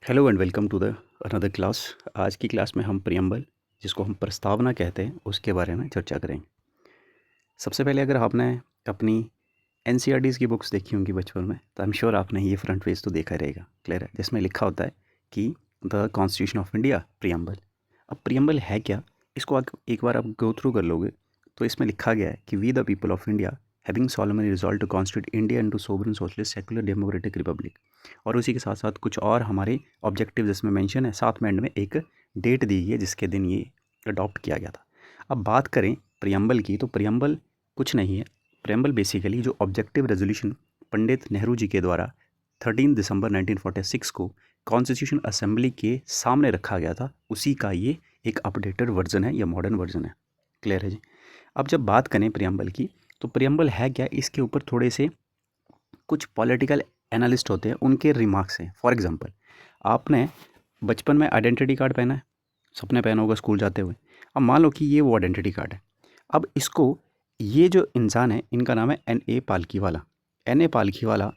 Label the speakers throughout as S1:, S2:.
S1: Hello and welcome to the another class. आज की class में हम प्रियम्बल, जिसको हम प्रस्तावना कहते हैं, उसके बारे में चर्चा करेंगे। सबसे पहले अगर आपने अपनी एनसीईआरटीज़ की बुक्स देखी होंगी बचपन में, तो आई एम श्योर आपने ये फ्रंट पेज तो देखा रहेगा, क्लियर है, जिसमें लिखा होता है कि the constitution of India preamble. अब प्रियम्बल है क्या, इसको एक बार आप गो थ्रू कर लोगे तो इसमें लिखा गया है कि we the people of India having solemnly resolved to constitute India into sovereign socialist secular democratic republic. और उसी के साथ साथ कुछ और हमारे ऑब्जेक्टिव जिसमें मेंशन है, साथ में एंड में एक डेट दी गई है जिसके दिन ये अडॉप्ट किया गया था। अब बात करें प्रियम्बल की, तो प्रियम्बल कुछ नहीं है। प्रियम्बल बेसिकली जो ऑब्जेक्टिव रेजोल्यूशन पंडित नेहरू जी के द्वारा 13 दिसंबर 1946 को कॉन्स्टिट्यूशन असेंबली के सामने रखा गया था, उसी का ये एक अपडेटेड वर्जन है या मॉडर्न वर्जन है। क्लियर है जी। अब जब बात करें प्रियम्बल की, तो प्रियम्बल है क्या, इसके ऊपर थोड़े से कुछ पॉलिटिकल एनालिस्ट होते हैं, उनके रिमार्क्स हैं। फॉर एग्जांपल, आपने बचपन में आइडेंटिटी कार्ड पहना है, सबने पहना होगा स्कूल जाते हुए। अब मान लो कि ये वो आइडेंटिटी कार्ड है। अब इसको, ये जो इंसान है, इनका नाम है N.A. पालकीवाला। N.A. पालकीवाला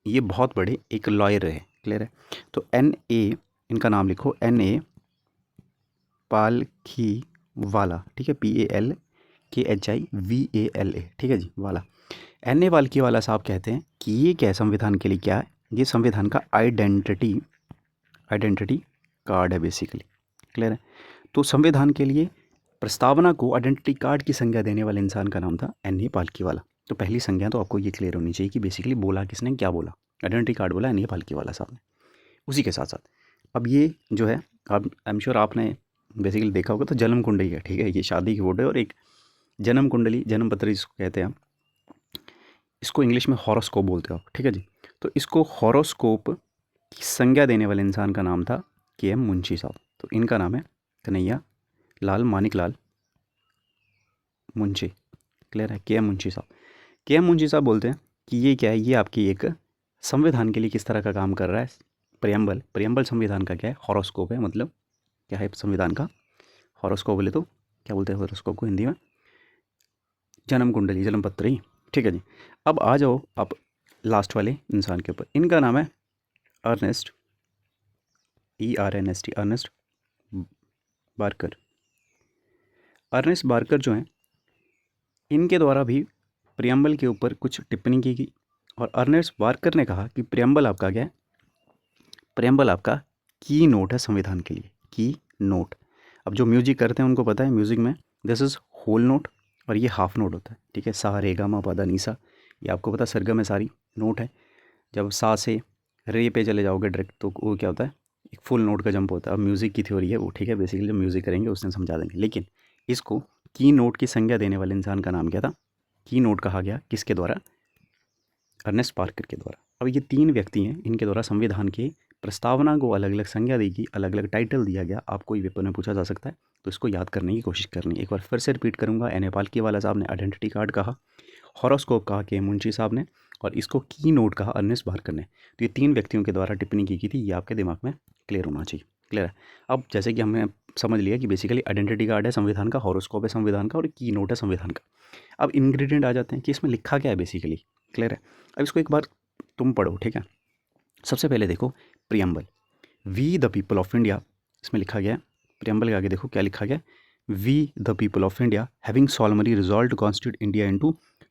S1: ये बहुत बड़े एक लॉयर रहे, क्लियर है। तो N.A. इनका नाम लिखो, N.A. पालकीवाला, ठीक है, PALKHIVALA, ठीक है जी, वाला। N.A. पालकीवाला साहब कहते हैं कि ये क्या है, संविधान के लिए क्या है, ये संविधान का आइडेंटिटी कार्ड है बेसिकली, क्लियर है। तो संविधान के लिए प्रस्तावना को आइडेंटिटी कार्ड की संज्ञा देने वाले इंसान का नाम था N.A. पालकीवाला। तो पहली संज्ञा तो आपको ये क्लियर होनी चाहिए कि बेसिकली बोला किसने, क्या बोला, आइडेंटिटी कार्ड बोला N.A. पालकीवाला साहब ने। उसी के साथ साथ अब ये जो है, आप आई एम श्योर आपने बेसिकली देखा होगा, तो जन्म कुंडली है, ठीक है, ये शादी की फोटो है और एक जन्म कुंडली, जन्म पत्री जिसको कहते हैं, इसको इंग्लिश में हॉरोस्कोप बोलते हो आप, ठीक है जी। तो इसको हॉरोस्कोप की संज्ञा देने वाले इंसान का नाम था K.M. मुंशी साहब। तो इनका नाम है कन्हैया लाल मानिक लाल मुंशी, क्लियर है, K.M. मुंशी साहब। K.M. मुंशी साहब बोलते हैं कि ये क्या है, ये आपकी एक संविधान के लिए किस तरह का काम कर रहा है। प्रियम्बल संविधान का क्या है, हॉरोस्कोप है, मतलब क्या है संविधान का हॉरोस्कोप, बोले तो क्या बोलते हैं हॉरोस्कोप को हिंदी में, जन्म कुंडली, जन्म पत्री, ठीक है जी। अब आ जाओ आप लास्ट वाले इंसान के ऊपर। इनका नाम है Ernest, ERNST, Ernest Barker. Ernest Barker जो हैं, इनके द्वारा भी प्रियम्बल के ऊपर कुछ टिप्पणी की गई। और अर्नेस्ट बार्कर ने कहा कि प्रियम्बल आपका क्या है, प्रियम्बल आपका की नोट है संविधान के लिए, की नोट। अब जो म्यूजिक करते हैं उनको पता है, म्यूजिक में दिस इज़ होल नोट और ये हाफ नोट होता है, ठीक है। सा रे गा मा पा धा नी सा, ये आपको पता सरगम में सारी नोट है। जब सा से रे पे चले जाओगे डायरेक्ट, तो वो क्या होता है, एक फुल नोट का जंप होता है। अब म्यूज़िक की थ्योरी है वो, ठीक है, बेसिकली जब म्यूज़िक करेंगे उसने समझा देंगे। लेकिन इसको की नोट की संज्ञा देने वाले इंसान का नाम क्या था, की नोट कहा गया किसके द्वारा, अर्नेस्ट पार्कर के द्वारा। अब ये तीन व्यक्ति हैं, इनके द्वारा संविधान के प्रस्तावना को अलग अलग संज्ञा दी गई, अलग अलग टाइटल दिया गया। आपको ये पेपर में पूछा जा सकता है, तो इसको याद करने की कोशिश करनी है। एक बार फिर से रिपीट करूँगा, N.A. पालकीवाला साहब ने आइडेंटिटी कार्ड कहा, हॉरोस्कोप कहा K.M. मुंशी साहब ने, और इसको की नोट कहा अर्नेस्ट बार्कर ने। तो ये तीन व्यक्तियों के द्वारा टिप्पणी की गई थी, ये आपके दिमाग में क्लियर होना चाहिए, क्लियर है। अब जैसे कि हमने समझ लिया कि बेसिकली आइडेंटिटी कार्ड है संविधान का, हॉरोस्कोप है संविधान का, और की नोट है संविधान का। अब इंग्रेडिएंट आ जाते हैं कि इसमें लिखा क्या है बेसिकली, क्लियर है। अब इसको एक बार तुम पढ़ो, ठीक है। सबसे पहले देखो preamble, we the people of India, इसमें लिखा गया है। प्रियम्बल के आगे देखो क्या लिखा गया है, we the people of India having solemnly resolved to constitute India into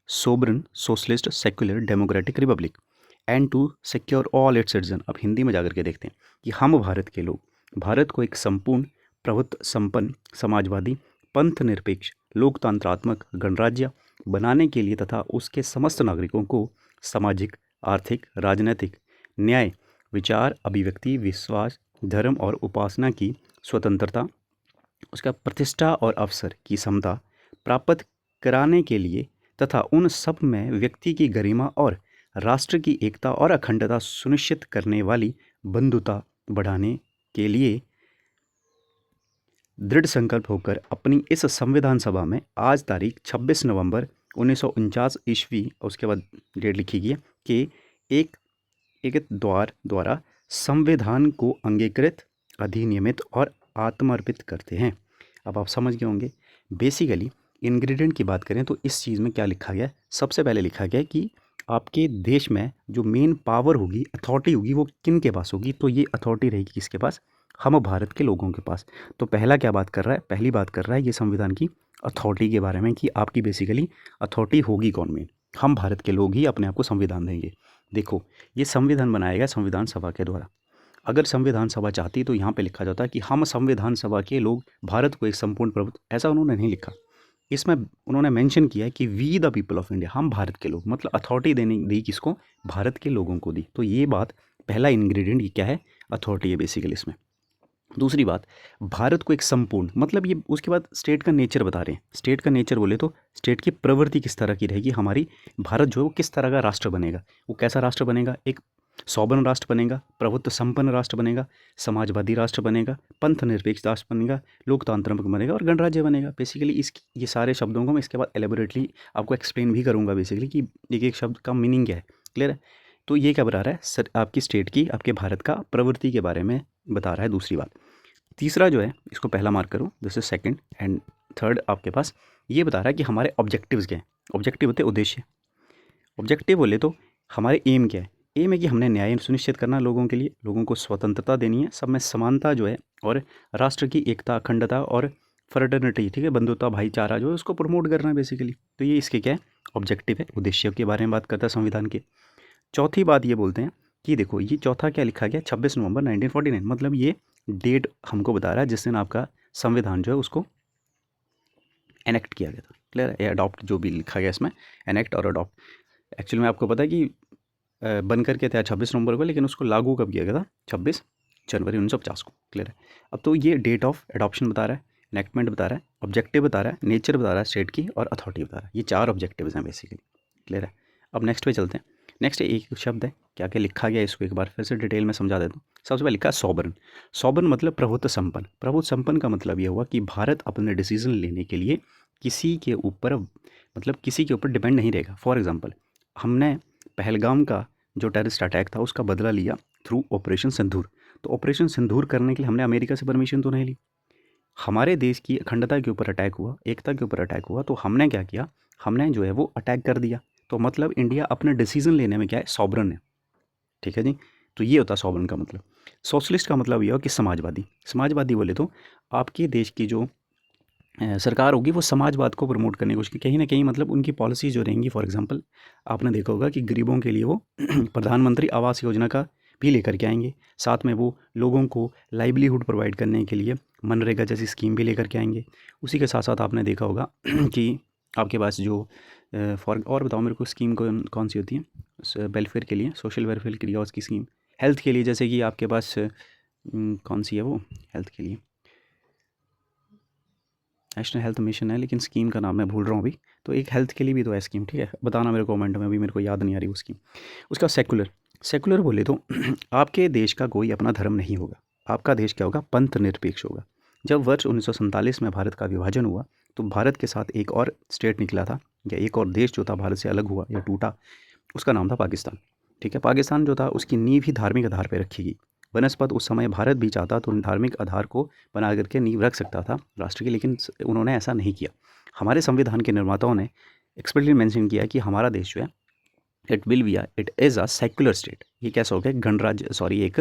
S1: sovereign socialist secular democratic republic and to secure all its citizen. अब हिंदी में जाकर के देखते हैं कि हम भारत के लोग भारत को एक संपूर्ण प्रभुत्व संपन्न समाजवादी पंथ निरपेक्ष लोकतंत्रात्मक गणराज्य बनाने के लिए तथा उसके समस्त नागरिकों को सामाजिक आर्थिक राजनैतिक न्याय विचार अभिव्यक्ति विश्वास धर्म और उपासना की स्वतंत्रता, उसका प्रतिष्ठा और अवसर की समता प्राप्त कराने के लिए तथा उन सब में व्यक्ति की गरिमा और राष्ट्र की एकता और अखंडता सुनिश्चित करने वाली बंधुता बढ़ाने के लिए दृढ़ संकल्प होकर अपनी इस संविधान सभा में आज तारीख 26 नवंबर 1949 ईस्वी, उसके बाद डेट लिखी गई है, कि एक द्वारा संविधान को अंगीकृत अधिनियमित और आत्मर्पित करते हैं। अब आप समझ गए होंगे बेसिकली इंग्रेडिएंट की बात करें तो इस चीज़ में क्या लिखा गया है। सबसे पहले लिखा गया है कि आपके देश में जो मेन पावर होगी, अथॉरिटी होगी, वो किन के पास होगी? तो ये अथॉरिटी रहेगी किसके पास? हम भारत के लोगों के पास। तो पहला क्या बात कर रहा है? पहली बात कर रहा है ये संविधान की अथॉरिटी के बारे में कि आपकी बेसिकली अथॉरिटी होगी कौन मेन? हम भारत के लोग ही अपने आप को संविधान देंगे। देखो, ये संविधान बनाया गया संविधान सभा के द्वारा। अगर संविधान सभा चाहती तो यहाँ पे लिखा जाता कि हम संविधान सभा के लोग भारत को एक संपूर्ण प्रभुत्व, ऐसा उन्होंने नहीं लिखा। इसमें उन्होंने मेंशन किया है कि we the people of India, हम भारत के लोग, मतलब अथॉरिटी देने दी किसको? भारत के लोगों को दी। तो ये बात, पहला इंग्रेडिएंट ये क्या है? अथॉरिटी है बेसिकली इसमें। दूसरी बात, भारत को एक संपूर्ण, मतलब ये उसके बाद स्टेट का नेचर बता रहे हैं। स्टेट का नेचर बोले तो स्टेट की प्रवृत्ति किस तरह की रहेगी, हमारी भारत जो है वो किस तरह का राष्ट्र बनेगा, वो कैसा राष्ट्र बनेगा? एक सौबन राष्ट्र बनेगा, प्रभुत्व संपन्न राष्ट्र बनेगा, समाजवादी राष्ट्र बनेगा, पंथ निरपेक्ष राष्ट्र बनेगा, लोकतांत्रिक बनेगा और गणराज्य बनेगा। बेसिकली इस ये सारे शब्दों को मैं इसके बाद एलेबोरेटली आपको एक्सप्लेन भी करूँगा बेसिकली कि एक एक शब्द का मीनिंग क्या है। क्लियर है? तो ये क्या बता रहा है सर? आपकी स्टेट की, आपके भारत का प्रवृत्ति के बारे में बता रहा है। दूसरी बात, तीसरा जो है इसको पहला मार्क करो, this is second, and third आपके पास ये बता रहा है कि हमारे ऑब्जेक्टिव्स क्या हैं। ऑब्जेक्टिव होते हैं उद्देश्य। ऑब्जेक्टिव बोले तो हमारे एम क्या है? एम है कि हमने न्याय सुनिश्चित करना लोगों के लिए, लोगों को स्वतंत्रता देनी है, सब में समानता जो है, और राष्ट्र की एकता, अखंडता और फ्रेटर्निटी, ठीक है, बंधुता, भाईचारा जो है उसको प्रमोट करना है बेसिकली। तो ये इसके क्या है? ऑब्जेक्टिव है, उद्देश्य के बारे में बात करता है संविधान के। चौथी बात ये बोलते हैं कि देखो ये चौथा क्या लिखा गया, 26 नवंबर 1949, मतलब ये डेट हमको बता रहा है जिस दिन आपका संविधान जो है उसको एनेक्ट किया गया था। क्लियर है? अडॉप्ट जो भी लिखा गया इसमें, एनेक्ट और अडॉप्ट। एक्चुअली में आपको पता है कि बन करके था 26 नवंबर को, लेकिन उसको लागू कब किया गया था? 26 जनवरी 1950 को। क्लियर है? अब तो ये डेट ऑफ एडॉप्शन बता रहा है, एनेक्टमेंट बता रहा है, ऑब्जेक्टिव बता रहा है, नेचर बता रहा है स्टेट की, और अथॉरिटी बता रहा है। ये चार ऑब्जेक्टिव्स हैं बेसिकली। क्लियर है? अब नेक्स्ट पे चलते हैं। नेक्स्ट एक शब्द है, क्या क्या लिखा गया इसको एक बार फिर से डिटेल में समझा देता हूँ। सबसे पहले लिखा है सॉवरन। सॉवरन मतलब प्रभुत्व संपन्न। प्रभुत्व संपन्न का मतलब ये हुआ कि भारत अपने डिसीजन लेने के लिए किसी के ऊपर, मतलब किसी के ऊपर डिपेंड नहीं रहेगा। फॉर एग्जांपल, हमने पहलगाम का जो टेररिस्ट अटैक था उसका बदला लिया थ्रू ऑपरेशन सिंदूर। तो ऑपरेशन सिंदूर करने के लिए हमने अमेरिका से परमिशन तो नहीं ली। हमारे देश की अखंडता के ऊपर अटैक हुआ, एकता के ऊपर अटैक हुआ, तो हमने क्या किया? हमने जो है वो अटैक कर दिया। तो मतलब इंडिया अपने डिसीजन लेने में क्या है? सॉवरन है। ठीक है जी? तो ये होता है सॉवरन का मतलब। सोशलिस्ट का मतलब ये हो कि समाजवादी। समाजवादी बोले तो आपके देश की जो सरकार होगी वो समाजवाद को प्रमोट करने की कोशिश, कहीं ना कहीं मतलब उनकी पॉलिसी जो रहेंगी। फॉर एग्जांपल, आपने देखा होगा कि गरीबों के लिए वो प्रधानमंत्री आवास योजना का भी लेकर के आएंगे। साथ में वो लोगों को लाइवलीहुड प्रोवाइड करने के लिए मनरेगा जैसी स्कीम भी लेकर के आएंगे। उसी के साथ साथ आपने देखा होगा कि आपके पास जो फॉर, और बताओ मेरे को, स्कीम कौन कौन सी होती है वेलफेयर के लिए, सोशल वेलफेयर के लिए, और उसकी स्कीम हेल्थ के लिए, जैसे कि आपके पास कौन सी है वो हेल्थ के लिए? नेशनल हेल्थ मिशन है, लेकिन स्कीम का नाम मैं भूल रहा हूँ अभी। तो एक हेल्थ के लिए भी तो है स्कीम, ठीक है, बताना मेरे कमेंट में, अभी मेरे को याद नहीं आ रही वो स्कीम। उसका सेकुलर, सेकुलर बोले तो आपके देश का कोई अपना धर्म नहीं होगा। आपका देश क्या होगा? पंथ निरपेक्ष होगा। जब वर्ष 1947 में भारत का विभाजन हुआ तो भारत के साथ एक और स्टेट निकला था, या एक और देश जो था भारत से अलग हुआ या टूटा, उसका नाम था पाकिस्तान। ठीक है? पाकिस्तान जो था उसकी नींव ही धार्मिक आधार पर रखी गई। बनस्पत उस समय भारत भी चाहता तो धार्मिक आधार को बना करके नींव रख सकता था राष्ट्र की, लेकिन उन्होंने ऐसा नहीं किया। हमारे संविधान के निर्माताओं ने एक्सप्रेसली मेंशन किया कि हमारा देश जो है it is a secular state. ये कैसा हो गया? गणराज्य, सॉरी, एक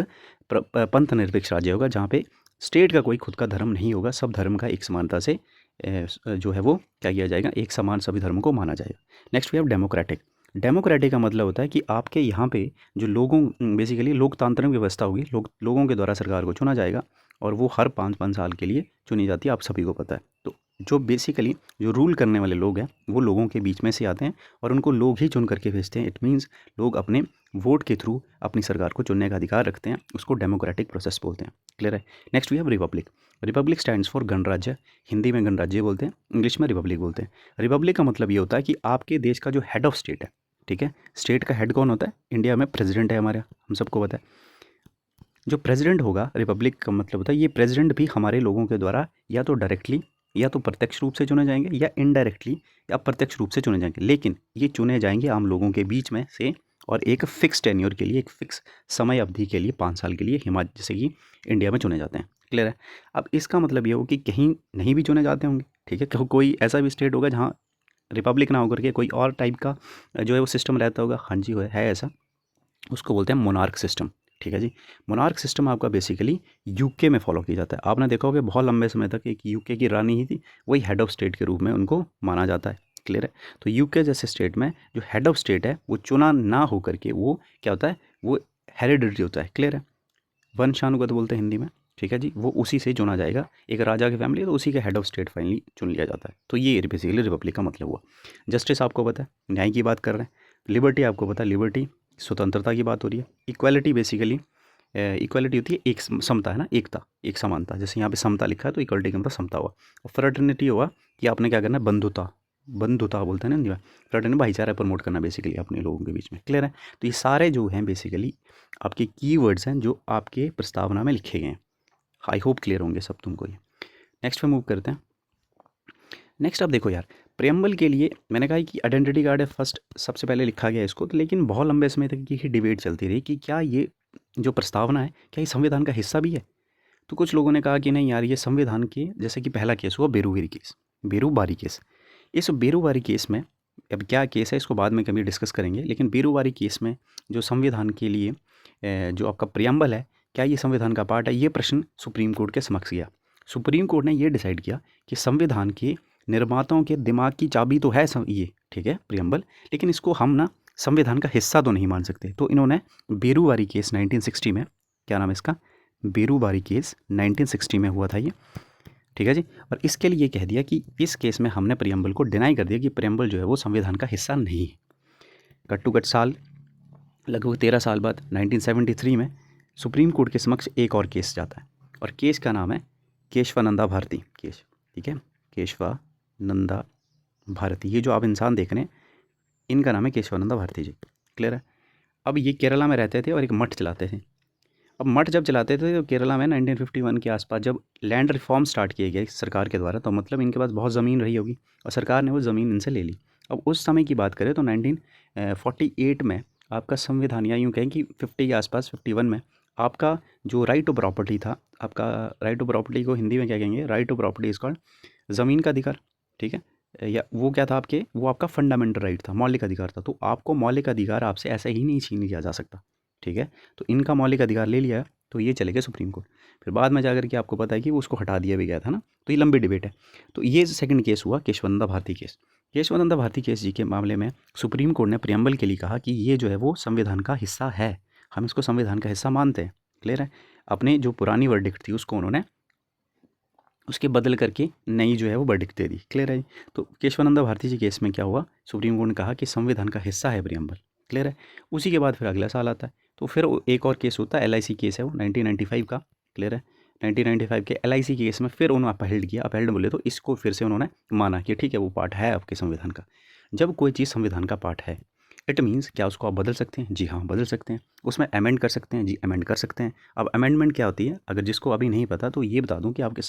S1: पंथ निरपेक्ष राज्य होगा जहाँ पे स्टेट का कोई खुद का धर्म नहीं होगा। सब धर्म का एक समानता से जो है वो क्या किया जाएगा? एक समान सभी धर्मों को माना जाएगा। Next we have democratic. Democratic का मतलब होता है कि आपके यहाँ पे जो लोगों, बेसिकली लोकतांत्रिक व्यवस्था होगी, लोगों के द्वारा सरकार को चुना जाएगा, और वो हर 5-5 साल के लिए चुनी जाती है, आप सभी को पता है। तो जो बेसिकली जो रूल करने वाले लोग हैं वो लोगों के बीच में से आते हैं, और उनको लोग ही चुन करके भेजते हैं। इट मीन्स लोग अपने वोट के थ्रू अपनी सरकार को चुनने का अधिकार रखते हैं। उसको डेमोक्रेटिक प्रोसेस बोलते हैं। क्लियर है? Next we have republic. Republic stands for गणराज्य। हिंदी में गणराज्य बोलते हैं, इंग्लिश में रिपब्लिक बोलते हैं। रिपब्लिक का मतलब ये होता है कि आपके देश का जो हेड ऑफ स्टेट है, ठीक है, स्टेट का हेड कौन होता है? इंडिया में प्रेसिडेंट है हमारे, हम सबको पता है। जो प्रेसिडेंट होगा, रिपब्लिक का मतलब होता है ये प्रेसिडेंट भी हमारे लोगों के द्वारा या तो डायरेक्टली या तो प्रत्यक्ष रूप से चुने जाएंगे, या इनडायरेक्टली या प्रत्यक्ष रूप से चुने जाएंगे, लेकिन ये चुने जाएंगे आम लोगों के बीच में से, और एक फिक्स टेन्योर के लिए, एक फिक्स समय अवधि के लिए, 5 साल के लिए हिमाचल जैसे कि इंडिया में चुने जाते हैं। क्लियर है? अब इसका मतलब ये हो कि कहीं नहीं भी चुने जाते होंगे, ठीक है, कोई ऐसा भी स्टेट होगा जहाँ रिपब्लिक ना होकर के कोई और टाइप का जो है वो सिस्टम रहता होगा, हाँ जी है ऐसा, उसको बोलते हैं मोनार्क सिस्टम। ठीक है जी। मोनार्क सिस्टम आपका बेसिकली यूके में फॉलो किया जाता है। आपने देखा होगा बहुत लंबे समय तक एक यूके की रानी ही थी, वही हेड ऑफ स्टेट के रूप में उनको माना जाता है। क्लियर है। तो यूके जैसे स्टेट में जो हेड ऑफ स्टेट है वो चुना ना हो करके वो क्या होता है, वो हेरिडिटरी होता है। क्लियर है। वंशानुगत बोलते हैं हिंदी में। ठीक है जी। वो उसी से चुना जाएगा, एक राजा की फैमिली है तो उसी के हेड ऑफ स्टेट फाइनली चुन लिया जाता है। तो ये बेसिकली रिपब्लिक का मतलब हुआ। जस्टिस आपको पता है, न्याय की बात कर रहे हैं। लिबर्टी आपको पता है, लिबर्टी स्वतंत्रता की बात हो रही है। इक्वालिटी बेसिकली इक्वालिटी होती है एक समता है ना, एकता, एक समानता। जैसे यहाँ पे समता लिखा है तो इक्वालिटी का मतलब समता हुआ। और फ्रेटर्निटी हुआ कि आपने क्या करना है, बंधुता, बंधुता बोलते हैं ना हिंदी में। फ्रेटर्निटी भाईचारा प्रमोट करना बेसिकली अपने लोगों के बीच में। क्लियर है। तो ये सारे जो हैं बेसिकली आपके कीवर्ड्स हैं जो आपके प्रस्तावना में लिखे गए हैं। आई होप क्लियर होंगे सब तुमको ये। नेक्स्ट पे मूव करते हैं। नेक्स्ट आप देखो यार, प्रेम्बल के लिए मैंने कहा कि आइडेंटिटी कार्ड है फर्स्ट, सबसे पहले लिखा गया इसको, तो लेकिन बहुत लंबे समय तक की डिबेट चलती रही कि क्या ये जो प्रस्तावना है क्या ये संविधान का हिस्सा भी है। तो कुछ लोगों ने कहा कि नहीं यार, ये संविधान के, जैसे कि पहला केस हुआ बेरूवेरी केस, बेरूबारी केस। इस बेरूबारी केस में, अब क्या केस है इसको बाद में कभी डिस्कस करेंगे, लेकिन बेरूबारी केस में जो संविधान के लिए जो आपका प्रियम्बल है, क्या ये संविधान का पार्ट है, ये प्रश्न सुप्रीम कोर्ट के समक्ष गया। सुप्रीम कोर्ट ने ये डिसाइड किया कि संविधान के निर्माताओं के दिमाग की चाबी तो है ये, ठीक है, प्रियम्बल, लेकिन इसको हम ना संविधान का हिस्सा तो नहीं मान सकते। तो इन्होंने बेरूबारी केस 1960 में, क्या नाम है इसका, बेरूबारी केस 1960 में हुआ था ये। ठीक है जी। और इसके लिए कह दिया कि इस केस में हमने प्रियम्बल को डिनाई कर दिया कि प्रियम्बल जो है वो संविधान का हिस्सा नहीं है। कट टू कट साल, लगभग 13 साल बाद 1973 में सुप्रीम कोर्ट के समक्ष एक और केस जाता है, और केस का नाम है केशवानंदा भारती केस। ठीक है, केशवानंदा भारती, ये जो आप इंसान देख रहे हैं इनका नाम है केशवानंदा भारती जी। क्लियर है। अब ये केरला में रहते थे और एक मठ चलाते थे। अब मठ जब चलाते थे तो केरला में 1951 के आसपास जब लैंड रिफॉर्म स्टार्ट किए गए सरकार के द्वारा, तो मतलब इनके पास बहुत ज़मीन रही होगी और सरकार ने वो ज़मीन इनसे ले ली। अब उस समय की बात करें तो 1948 में आपका संविधान, या यूँ कहें कि 50 के आसपास, 51 में आपका जो राइट टू प्रॉपर्टी था, आपका राइट टू प्रॉपर्टी को हिंदी में क्या कहेंगे, right to property is called ज़मीन का अधिकार। ठीक है, या वो क्या था आपके, वो आपका फंडामेंटल राइट था, मौलिक अधिकार था। तो आपको मौलिक अधिकार आपसे ऐसे ही नहीं छीन लिया जा सकता। ठीक है, तो इनका मौलिक अधिकार ले लिया, तो ये चले गए सुप्रीम कोर्ट। फिर बाद में जाकर के आपको पता है कि वो उसको हटा दिया भी गया था ना, तो ये लंबी डिबेट है। तो ये सेकंड केस हुआ केशवानंदा भारती केस। केशवानंदा भारती केस जी के मामले में सुप्रीम कोर्ट ने प्रियम्बल के लिए कहा कि ये जो है वो संविधान का हिस्सा है, हम इसको संविधान का हिस्सा मानते हैं। क्लियर है। अपने जो पुरानी वर्डिक्ट थी उसको उन्होंने उसके बदल करके नई जो है वो वर्डिक्ट दे दी। क्लियर है। तो केशवानंदा भारती जी केस में क्या हुआ, सुप्रीम कोर्ट ने कहा कि संविधान का हिस्सा है प्रियम्बल। क्लियर है। उसी के बाद फिर अगला साल आता है, तो फिर एक और केस होता है LIC केस है वो 1995 का। क्लियर है। 1995 के LIC केस में फिर उन्होंने अपहेल्ड किया, अपहेल्ड बोले तो इसको फिर से उन्होंने माना कि ठीक है वो पार्ट है आपके संविधान का। जब कोई चीज़ संविधान का पार्ट है, इट मीन्स क्या उसको आप बदल सकते हैं, जी हाँ बदल सकते हैं। उसमें अमेंड कर सकते हैं, जी अमेंड कर सकते हैं। अब अमेंडमेंट क्या होती है, अगर जिसको अभी नहीं पता तो ये बता दूं कि आपके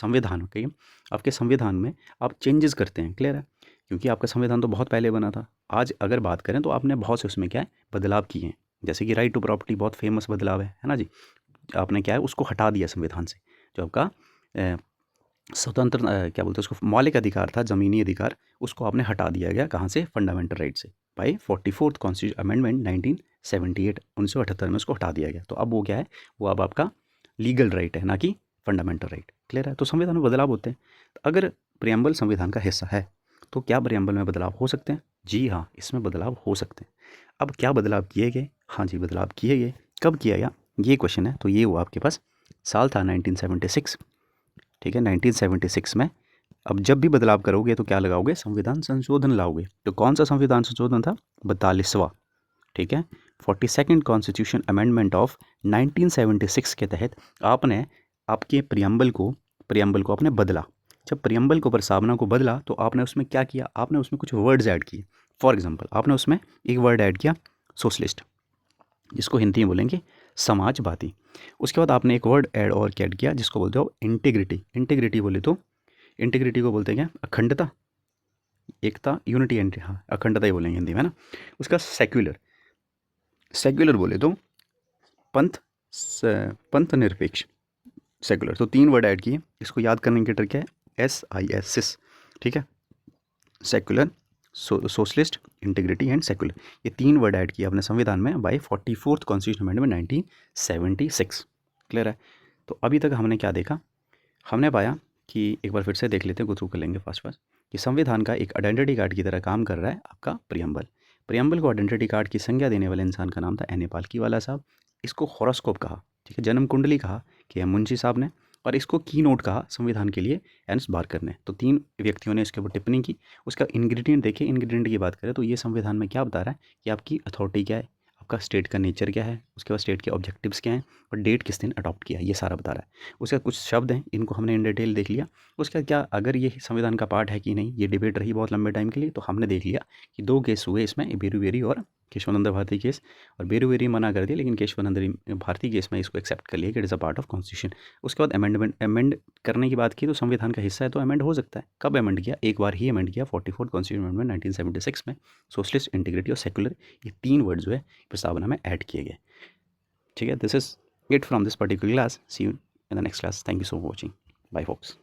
S1: संविधान में आप चेंजेस करते हैं। क्लियर है। क्योंकि आपका संविधान तो बहुत पहले बना था, आज अगर बात करें तो आपने बहुत से उसमें क्या है बदलाव किए हैं। जैसे कि राइट टू प्रॉपर्टी बहुत फेमस बदलाव है ना जी। आपने क्या है उसको हटा दिया संविधान से, जो आपका स्वतंत्र क्या बोलते हैं उसको, मौलिक अधिकार था, ज़मीनी अधिकार, उसको आपने हटा दिया गया। कहाँ से, फंडामेंटल राइट से, बाई 44th कॉन्स्टिट्यूशन अमेंडमेंट 1978, 1978 में उसको हटा दिया गया। तो अब वो क्या है, वो अब आपका लीगल राइट है, ना कि फंडामेंटल राइट। क्लियर है। तो संविधान में बदलाव होते हैं। अगर प्रियम्बल संविधान का हिस्सा है तो क्या प्रियम्बल में बदलाव हो सकते हैं, जी हाँ इसमें बदलाव हो सकते हैं। अब क्या बदलाव किए गए, हाँ जी बदलाव किए गए। कब किया गया ये क्वेश्चन है, तो ये हुआ आपके पास साल था 1976। ठीक है, 1976 में अब जब भी बदलाव करोगे तो क्या लगाओगे, संविधान संशोधन लाओगे। तो कौन सा संविधान संशोधन था, 42वां। ठीक है, 42nd कॉन्स्टिट्यूशन अमेंडमेंट ऑफ 1976 के तहत आपने आपके प्रियम्बल को आपने बदला। जब प्रियम्बल को, प्रस्तावना को बदला तो आपने उसमें क्या किया, आपने उसमें कुछ वर्ड्स ऐड किए। फॉर एग्जाम्पल आपने उसमें एक वर्ड ऐड किया सोशलिस्ट, जिसको हिंदी में बोलेंगे समाजवादी। उसके बाद आपने एक वर्ड ऐड और ऐड किया जिसको बोलते हो इंटीग्रिटी। इंटीग्रिटी बोले तो, इंटीग्रिटी को बोलते हैं क्या, अखंडता, एकता, यूनिटी एंड, हाँ अखंडता ही बोलेंगे हिंदी में ना। उसका सेक्युलर, सेक्युलर बोले तो पंथ निरपेक्ष, सेक्युलर। तो 3 वर्ड ऐड किए। इसको याद करने की ट्रिक है SIS, सिस। ठीक है, secular, socialist, integrity and secular, ये 3 वर्ड ऐड किया अपने संविधान में bye 44th constitution amendment 1976। Clear है? तो अभी तक हमने क्या देखा? हमने पाया कि एक बार फिर से देख लेते हैं, गो थ्रू कर लेंगे फास्ट फास्ट, कि संविधान का एक आइडेंटिटी कार्ड की तरह काम कर रहा है आपका प्रियम्बल। प्रियम्बल को आइडेंटिटी कार्ड की संज्ञा देने वाले इंसान का नाम था एन ए पालकीवाला साहब। इसको हॉरोस्कोप कहा, ठीक है, जन्म कुंडली कहा कि एम मुंशी साहब ने, और इसको की नोट कहा संविधान के लिए एन बारकर ने। तो 3 व्यक्तियों ने इसके ऊपर टिप्पणी की। उसका इंग्रेडिएंट देखिए, इंग्रेडिएंट की बात करें तो ये संविधान में क्या बता रहा है कि आपकी अथॉरिटी क्या है, आपका स्टेट का नेचर क्या है, उसके बाद स्टेट के ऑब्जेक्टिव्स क्या हैं, और डेट किस दिन अडॉप्ट किया है, ये सारा बता रहा है। उसके बाद कुछ शब्द हैं, इनको हमने इन डिटेल देख लिया। उसका क्या, अगर ये संविधान का पार्ट है कि नहीं, ये डिबेट रही बहुत लंबे टाइम के लिए। तो हमने देख लिया कि 2 केस हुए इसमें, बेरुवेरी और केशवानंद भारती केस, और बेरुवेरी मना कर दिया, लेकिन केशवानंद भारती केस में इसको एक्सेप्ट कर लिया कि it is a part of constitution. उसके बाद अमेंड करने की बात की, तो संविधान का हिस्सा है तो अमेंड हो सकता है। कब अमेंड किया? एक बार ही अमेंड किया, 44th कॉन्स्टिट्यूशन अमेंडमेंट 1976 में। सोशलिस्ट, इंटीग्रिटी और सेकुलर, ये 3 वर्ड जो है प्रस्तावना में ऐड किए गए। ठीक है, this is it from this particular class. See you in the next class. Thank you so much watching. Bye fox.